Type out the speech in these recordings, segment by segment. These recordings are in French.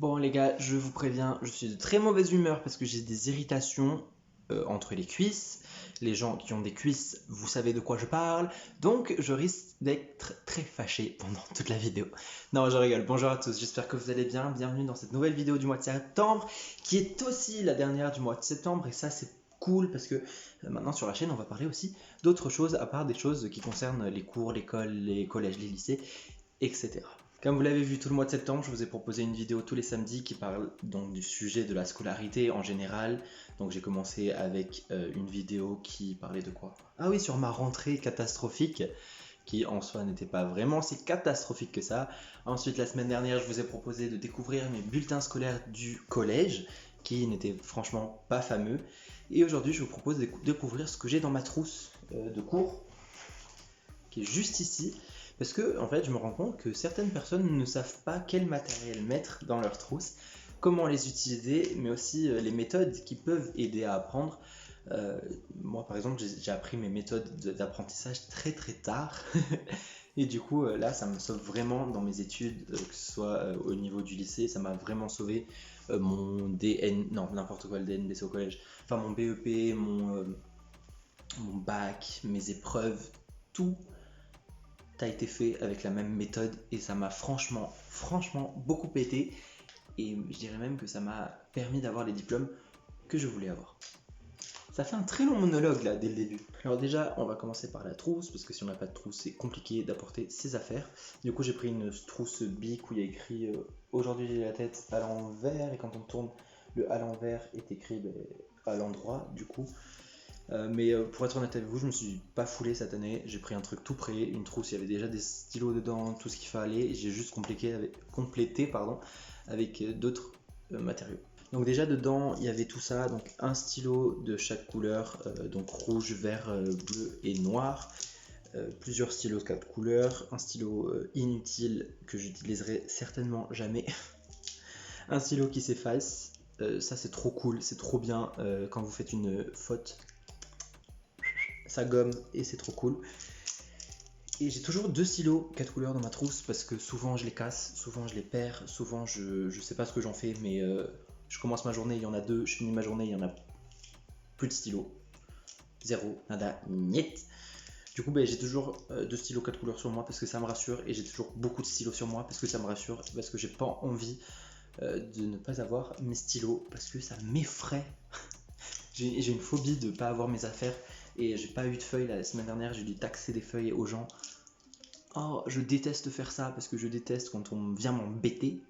Bon les gars, je vous préviens, je suis de très mauvaise humeur parce que j'ai des irritations entre les cuisses. Les gens qui ont des cuisses, vous savez de quoi je parle. Donc je risque d'être très fâché pendant toute la vidéo. Non, je rigole. Bonjour à tous, j'espère que vous allez bien. Bienvenue dans cette nouvelle vidéo du mois de septembre, qui est aussi la dernière du mois de septembre. Et ça c'est cool parce que maintenant sur la chaîne on va parler aussi d'autres choses à part des choses qui concernent les cours, l'école, les collèges, les lycées, etc. Comme vous l'avez vu tout le mois de septembre, je vous ai proposé une vidéo tous les samedis qui parle donc du sujet de la scolarité en général. Donc j'ai commencé avec une vidéo qui parlait de quoi? Ah oui, sur ma rentrée catastrophique, qui en soi n'était pas vraiment si catastrophique que ça. Ensuite, la semaine dernière, je vous ai proposé de découvrir mes bulletins scolaires du collège, qui n'étaient franchement pas fameux. Et aujourd'hui, je vous propose de découvrir ce que j'ai dans ma trousse de cours, qui est juste ici. Parce que en fait je me rends compte que certaines personnes ne savent pas quel matériel mettre dans leur trousse, comment les utiliser, mais aussi les méthodes qui peuvent aider à apprendre. Moi par exemple j'ai appris mes méthodes d'apprentissage très tard et du coup là ça me sauve vraiment dans mes études, que ce soit au niveau du lycée, ça m'a vraiment sauvé mon DN, non n'importe quoi le DNB c'est au collège, enfin mon BEP, mon bac, mes épreuves, tout a été fait avec la même méthode et ça m'a franchement beaucoup aidé et je dirais même que ça m'a permis d'avoir les diplômes que je voulais avoir. Ça fait un très long monologue là dès le début. Alors déjà on va commencer par la trousse parce que si on n'a pas de trousse c'est compliqué d'apporter ses affaires. Du coup j'ai pris une trousse bic où il y a écrit aujourd'hui j'ai la tête à l'envers et quand on tourne le à l'envers est écrit à l'endroit du coup. Mais pour être honnête avec vous, je me suis pas foulé cette année, j'ai pris un truc tout prêt, une trousse, il y avait déjà des stylos dedans, tout ce qu'il fallait, et j'ai juste complété avec d'autres matériaux. Donc déjà dedans, il y avait tout ça, donc un stylo de chaque couleur, donc rouge, vert, bleu et noir, plusieurs stylos de 4 couleurs, un stylo inutile que j'utiliserai certainement jamais, un stylo qui s'efface, ça c'est trop cool, c'est trop bien quand vous faites une faute. Ça gomme et c'est trop cool. Et j'ai toujours 2 stylos 4 couleurs dans ma trousse parce que souvent je les casse, souvent je les perds, souvent je sais pas ce que j'en fais, mais je commence ma journée, il y en a 2, je finis ma journée, il y en a plus de stylos. Zéro, nada, niet. Du coup j'ai toujours 2 stylos 4 couleurs sur moi parce que ça me rassure et j'ai toujours beaucoup de stylos sur moi parce que ça me rassure, parce que j'ai pas envie de ne pas avoir mes stylos parce que ça m'effraie. J'ai une phobie de pas avoir mes affaires. Et j'ai pas eu de feuilles la semaine dernière, j'ai dû taxer des feuilles aux gens. Oh, je déteste faire ça parce que je déteste quand on vient m'embêter.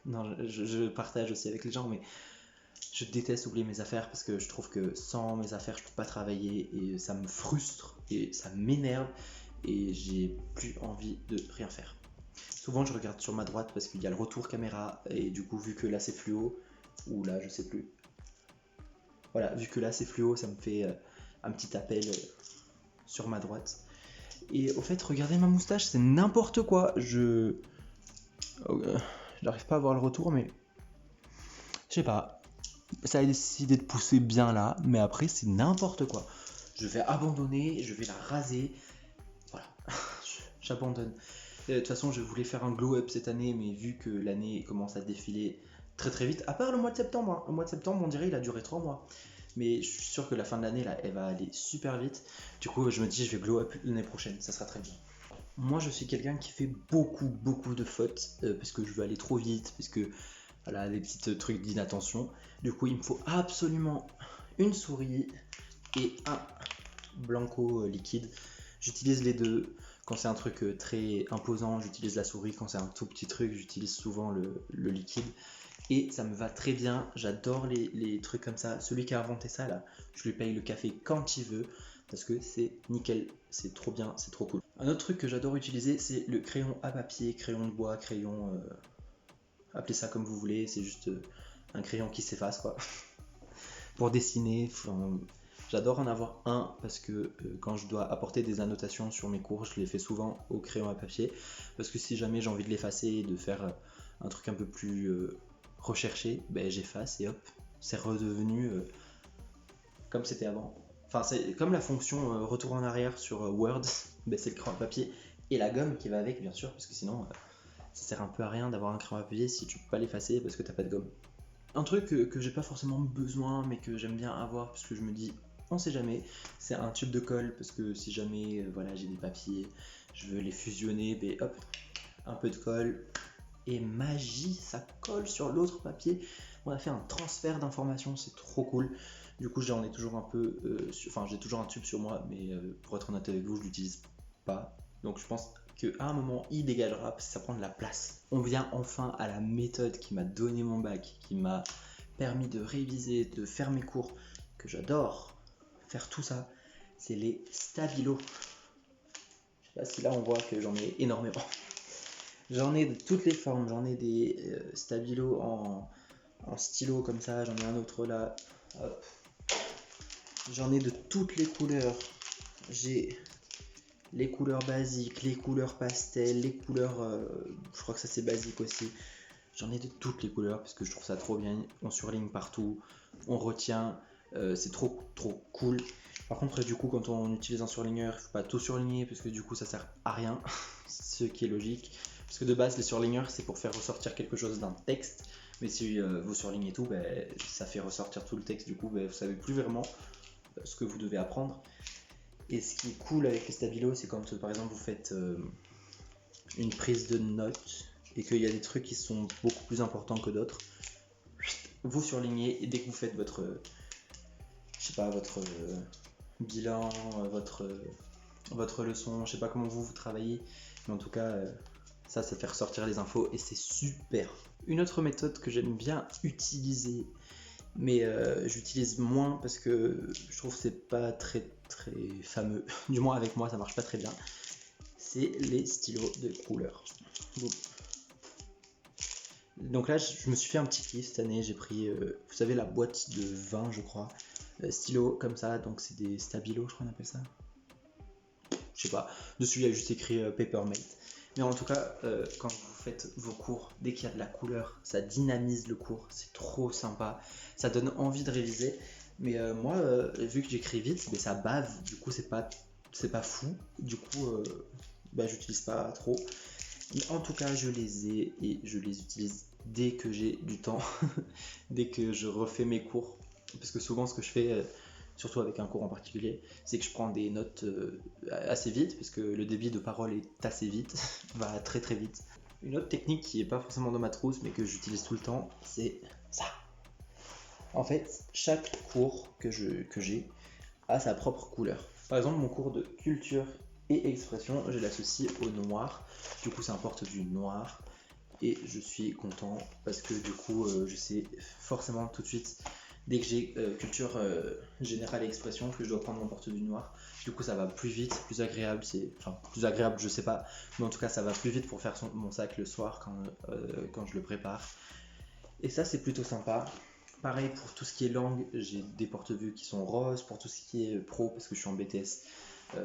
Non, je partage aussi avec les gens, mais je déteste oublier mes affaires parce que je trouve que sans mes affaires, je peux pas travailler et ça me frustre et ça m'énerve et j'ai plus envie de rien faire. Souvent, je regarde sur ma droite parce qu'il y a le retour caméra et du coup, vu que là c'est fluo, ou là je sais plus. Voilà, vu que là c'est fluo, ça me fait un petit appel sur ma droite. Et au fait, regardez ma moustache, c'est n'importe quoi. J'arrive pas à voir le retour, mais je sais pas. Ça a décidé de pousser bien là, mais après c'est n'importe quoi. Je vais abandonner, je vais la raser. Voilà, j'abandonne. De toute façon, je voulais faire un glow up cette année, mais vu que l'année commence à défiler très vite, à part le mois de septembre, hein. Le mois de septembre, on dirait il a duré 3 mois. Mais je suis sûr que la fin de l'année là elle va aller super vite. Du coup je me dis je vais glow up l'année prochaine, ça sera très bien. Moi je suis quelqu'un qui fait beaucoup de fautes parce que je veux aller trop vite, parce que voilà des petits trucs d'inattention. Du coup il me faut absolument une souris et un blanco liquide. J'utilise les deux. Quand c'est un truc très imposant, j'utilise la souris. Quand c'est un tout petit truc, j'utilise souvent le liquide. Et ça me va très bien, j'adore les trucs comme ça. Celui qui a inventé ça là, je lui paye le café quand il veut parce que c'est nickel, c'est trop bien, c'est trop cool. Un autre truc que j'adore utiliser, c'est le crayon à papier, crayon de bois, crayon, appelez ça comme vous voulez, c'est juste un crayon qui s'efface quoi. Pour dessiner, j'adore en avoir un parce que quand je dois apporter des annotations sur mes cours, je les fais souvent au crayon à papier parce que si jamais j'ai envie de l'effacer, de faire un truc un peu plus recherché, j'efface et hop, c'est redevenu comme c'était avant. Enfin, c'est comme la fonction retour en arrière sur Word, c'est le crayon à papier et la gomme qui va avec, bien sûr, parce que sinon ça sert un peu à rien d'avoir un crayon à papier si tu peux pas l'effacer parce que t'as pas de gomme. Un truc que j'ai pas forcément besoin mais que j'aime bien avoir parce que je me dis on sait jamais, c'est un tube de colle parce que si jamais voilà, j'ai des papiers, je veux les fusionner, ben hop, un peu de colle et magie, ça colle sur l'autre papier. On a fait un transfert d'informations, c'est trop cool. Du coup j'en ai toujours un peu, enfin j'ai toujours un tube sur moi, mais pour être honnête avec vous, je l'utilise pas. Donc je pense qu'à un moment il dégagera parce que ça prend de la place. On vient enfin à la méthode qui m'a donné mon bac, qui m'a permis de réviser, de faire mes cours, que j'adore faire tout ça, c'est les stabilos. Je sais pas si là on voit que j'en ai énormément. J'en ai de toutes les formes, j'en ai des stabilos en stylo comme ça, j'en ai un autre là, hop. J'en ai de toutes les couleurs, j'ai les couleurs basiques, les couleurs pastel, les couleurs, je crois que ça c'est basique aussi. J'en ai de toutes les couleurs parce que je trouve ça trop bien, on surligne partout, on retient, c'est trop cool. Par contre du coup quand on utilise un surligneur, il ne faut pas tout surligner parce que du coup ça sert à rien, ce qui est logique. Parce que de base les surligneurs c'est pour faire ressortir quelque chose d'un texte, mais si vous surlignez tout, ben, ça fait ressortir tout le texte, du coup ben, vous savez plus vraiment ce que vous devez apprendre. Et ce qui est cool avec les stabilos, c'est quand par exemple vous faites une prise de notes et qu'il y a des trucs qui sont beaucoup plus importants que d'autres, vous surlignez et dès que vous faites votre, je sais pas, votre bilan, votre leçon, je sais pas comment vous travaillez, mais en tout cas ça fait ressortir les infos et c'est super. Une autre méthode que j'aime bien utiliser, mais j'utilise moins parce que je trouve que c'est pas très fameux, du moins avec moi ça marche pas très bien, c'est les stylos de couleur. Donc là je me suis fait un petit kiff cette année, j'ai pris vous savez la boîte de 20 je crois, stylos comme ça, donc c'est des stabilos je crois qu'on appelle ça, je sais pas, dessus il y a juste écrit Papermate. Mais en tout cas, quand vous faites vos cours, dès qu'il y a de la couleur, ça dynamise le cours, c'est trop sympa, ça donne envie de réviser. Mais moi, vu que j'écris vite, mais ça bave, du coup c'est pas fou, du coup j'utilise pas trop. Mais en tout cas, je les ai et je les utilise dès que j'ai du temps, dès que je refais mes cours. Parce que souvent, ce que je fais, surtout avec un cours en particulier, c'est que je prends des notes assez vite, parce que le débit de parole est assez vite, va très vite. Une autre technique qui n'est pas forcément dans ma trousse, mais que j'utilise tout le temps, c'est ça. En fait, chaque cours que j'ai a sa propre couleur. Par exemple, mon cours de culture et expression, je l'associe au noir. Du coup, ça importe du noir. Et je suis content parce que du coup, je sais forcément tout de suite, dès que j'ai culture générale et expression, que je dois prendre mon porte du noir. Du coup, ça va plus vite, plus agréable. Enfin, plus agréable, je sais pas. Mais en tout cas, ça va plus vite pour faire mon sac le soir quand je le prépare. Et ça, c'est plutôt sympa. Pareil pour tout ce qui est langue, j'ai des porte-vues qui sont roses. Pour tout ce qui est pro, parce que je suis en BTS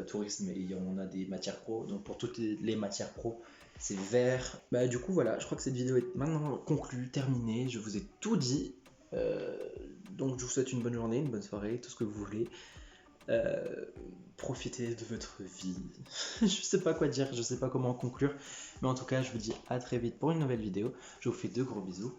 tourisme et on a des matières pro. Donc pour toutes les matières pro, c'est vert. Du coup, voilà, je crois que cette vidéo est maintenant conclue, terminée. Je vous ai tout dit. Donc je vous souhaite une bonne journée, une bonne soirée, tout ce que vous voulez. Profitez de votre vie. Je sais pas quoi dire, je sais pas comment conclure. Mais en tout cas, je vous dis à très vite pour une nouvelle vidéo. Je vous fais de gros bisous.